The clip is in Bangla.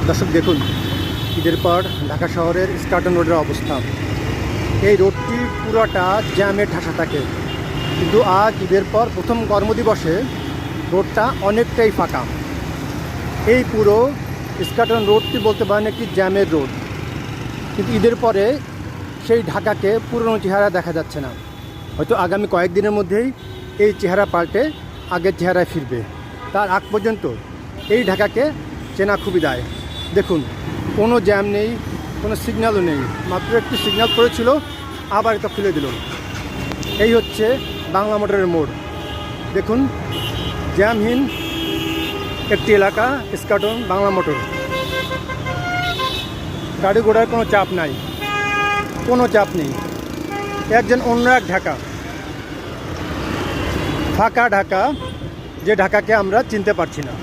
দর্শক দেখুন, ঈদের পর ঢাকা শহরের স্কার্টন রোডের অবস্থা। এই রোডটি পুরোটা জ্যামে ঠাসা থাকে, কিন্তু আজ ঈদের পর প্রথম কর্মদিবসে রোডটা অনেকটাই ফাঁকা। এই পুরো স্কার্টন রোডটি বলতে পারেন একটি জ্যামের রোড, কিন্তু ঈদের পরে সেই ঢাকাকে পুরনো চেহারা দেখা যাচ্ছে না। হয়তো আগামী কয়েকদিনের মধ্যেই এই চেহারা পাল্টে আগের চেহারায় ফিরবে। তার আগ পর্যন্ত এই ঢাকাকে চেনা খুবই দায়। দেখুন, কোনো জ্যাম নেই, কোনো সিগন্যালও নেই, মাত্র একটি সিগন্যাল পড়েছিল, আবার এটা খুলে দিল। এই হচ্ছে বাংলা মোটরের মোড়। দেখুন, জ্যামহীন একটি এলাকা স্কার্টন বাংলা মোটর। গাড়ি ঘোড়ার কোনো চাপ নাই, কোনো চাপ নেই। একজন অন্য এক ঢাকা, ফাঁকা ঢাকা, যে ঢাকাকে আমরা চিনতে পারছি না।